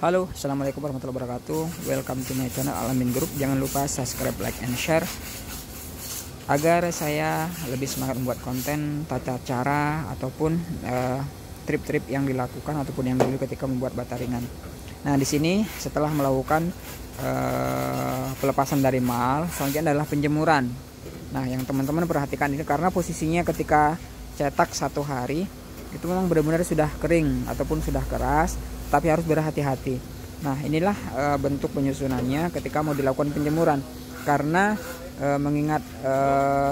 Halo, assalamualaikum warahmatullahi wabarakatuh. Welcome to my channel Alamin Group. Jangan lupa subscribe, like, and share agar saya lebih semangat membuat konten tata cara ataupun trip-trip yang dilakukan ataupun yang dulu ketika membuat bata ringan. Nah, di sini setelah melakukan pelepasan dari mal, selanjutnya adalah penjemuran. Nah, yang teman-teman perhatikan ini karena posisinya ketika cetak 1 hari itu memang benar-benar sudah kering ataupun sudah keras, tapi harus berhati-hati. Nah, inilah bentuk penyusunannya ketika mau dilakukan penjemuran. Karena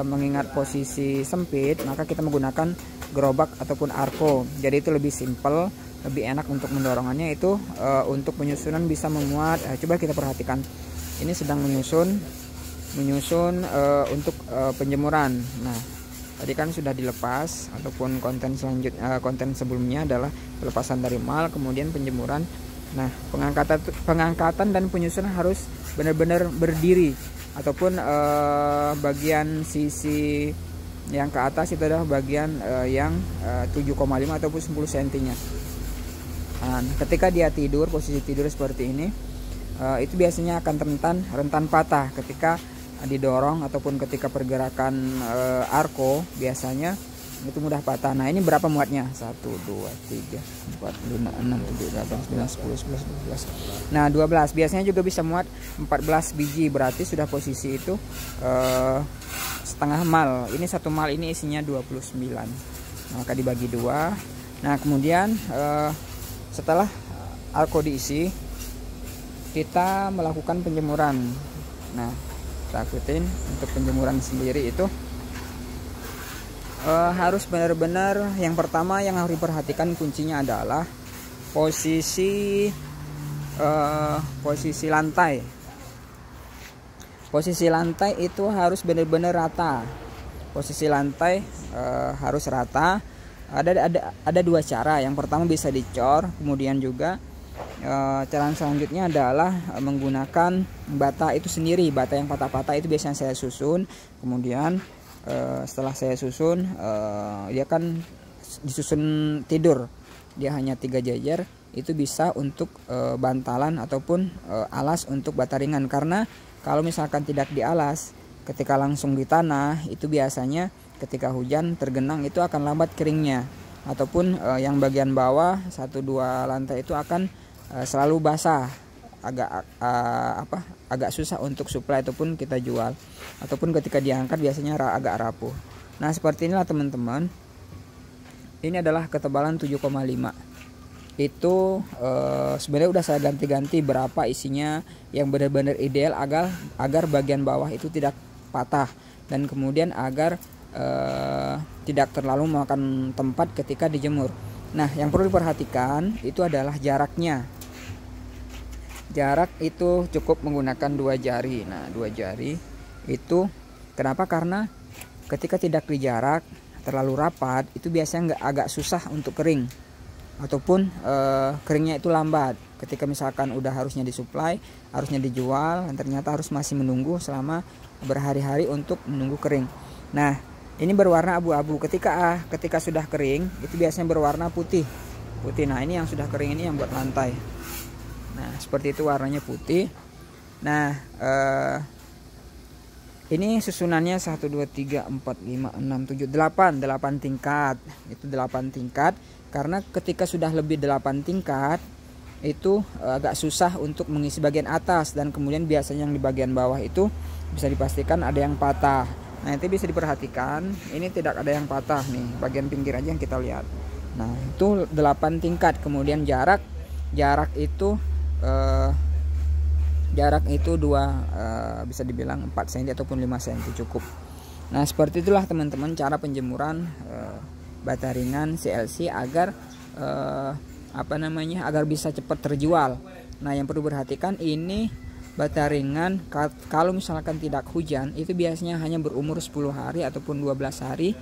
mengingat posisi sempit, maka kita menggunakan gerobak ataupun arko. Jadi itu lebih simple, lebih enak untuk mendorongnya. Itu untuk penyusunan bisa memuat. Coba kita perhatikan. Ini sedang menyusun untuk penjemuran. Nah, tadi kan sudah dilepas ataupun konten selanjutnya, konten sebelumnya adalah pelepasan dari mal, kemudian penjemuran. Nah, pengangkatan dan penyusunan harus benar-benar berdiri ataupun bagian sisi yang ke atas itu adalah bagian yang 7,5 ataupun 10 cm nya. Nah, ketika dia tidur, posisi tidur seperti ini, itu biasanya akan rentan patah ketika didorong ataupun ketika pergerakan arko, biasanya itu mudah patah. Nah, ini berapa muatnya? 1, 2, 3, 4, 5, 6, 7, 8, 9, 10, 11, 12. Nah, 12 biasanya juga bisa muat 14 biji, berarti sudah posisi itu setengah mal. Ini 1 mal ini isinya 29, maka dibagi 2. Nah, kemudian setelah arko diisi, kita melakukan penjemuran. Nah, ikutin untuk penjemuran sendiri itu harus benar-benar, yang pertama yang harus diperhatikan kuncinya adalah posisi lantai. Posisi lantai itu harus benar-benar rata. Posisi lantai harus rata. Ada 2 cara. Yang pertama bisa dicor, kemudian juga cara selanjutnya adalah menggunakan bata itu sendiri. Bata yang patah-patah itu biasanya saya susun. Kemudian setelah saya susun, dia kan disusun tidur, dia hanya 3 jajar. Itu bisa untuk bantalan ataupun alas untuk bata ringan. Karena kalau misalkan tidak dialas, ketika langsung di tanah, itu biasanya ketika hujan tergenang itu akan lambat keringnya. Ataupun yang bagian bawah 1-2 lantai itu akan selalu basah, agak susah untuk supply ataupun kita jual, ataupun ketika diangkat biasanya agak rapuh. Nah, seperti inilah teman-teman. Ini adalah ketebalan 7,5. Itu sebenarnya udah saya ganti-ganti berapa isinya yang benar-benar ideal agar bagian bawah itu tidak patah, dan kemudian agar tidak terlalu memakan tempat ketika dijemur. Nah, yang perlu diperhatikan itu adalah jaraknya. Jarak itu cukup menggunakan 2 jari. Nah, 2 jari itu kenapa? Karena ketika tidak dijarak terlalu rapat, itu biasanya agak susah untuk kering, ataupun keringnya itu lambat. Ketika misalkan udah harusnya disuplai, harusnya dijual, dan ternyata harus masih menunggu selama berhari-hari untuk menunggu kering. Nah, ini berwarna abu-abu. Ketika sudah kering, itu biasanya berwarna putih. Nah, ini yang sudah kering, ini yang buat lantai. Nah, seperti itu warnanya putih. Nah, ini susunannya 1, 2, 3, 4, 5, 6, 7, 8 tingkat. Itu 8 tingkat. Karena ketika sudah lebih 8 tingkat, itu agak susah untuk mengisi bagian atas, dan kemudian biasanya yang di bagian bawah itu bisa dipastikan ada yang patah. Nah, itu bisa diperhatikan, ini tidak ada yang patah nih, bagian pinggir aja yang kita lihat. Nah, itu 8 tingkat. Kemudian jarak itu bisa dibilang 4 cm ataupun 5 cm cukup. Nah, seperti itulah teman-teman cara penjemuran bata ringan CLC agar agar bisa cepat terjual. Nah, yang perlu diperhatikan, ini bata ringan kalau misalkan tidak hujan itu biasanya hanya berumur 10 hari ataupun 12 hari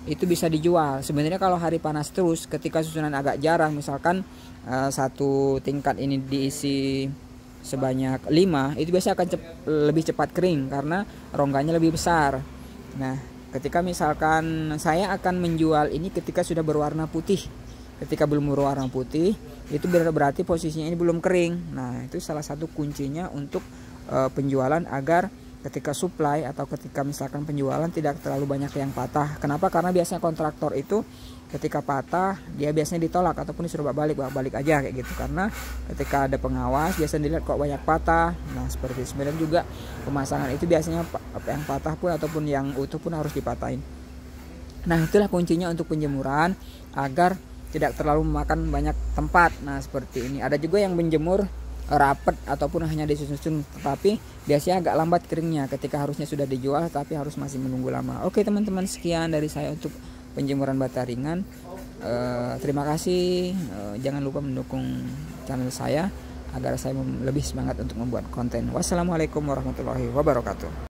itu bisa dijual. Sebenarnya kalau hari panas terus, ketika susunan agak jarang, misalkan 1 tingkat ini diisi sebanyak 5, itu biasanya akan lebih cepat kering karena rongganya lebih besar. Nah, ketika misalkan saya akan menjual ini ketika sudah berwarna putih, ketika belum berwarna putih itu berarti posisinya ini belum kering. Nah itu salah satu kuncinya untuk penjualan, agar ketika supply atau ketika misalkan penjualan tidak terlalu banyak yang patah. Kenapa? Karena biasanya kontraktor itu ketika patah dia biasanya ditolak ataupun disuruh balik aja kayak gitu, karena ketika ada pengawas biasanya dilihat kok banyak patah. Nah seperti itu. Sebenarnya juga pemasangan itu biasanya yang patah pun ataupun yang utuh pun harus dipatahin. Nah itulah kuncinya untuk penjemuran agar tidak terlalu memakan banyak tempat. Nah seperti ini. Ada juga yang menjemur rapet ataupun hanya disusun, tetapi biasanya agak lambat keringnya ketika harusnya sudah dijual tapi harus masih menunggu lama. Oke teman-teman, sekian dari saya untuk penjemuran bata ringan. Terima kasih. Jangan lupa mendukung channel saya agar saya lebih semangat untuk membuat konten. Wassalamualaikum warahmatullahi wabarakatuh.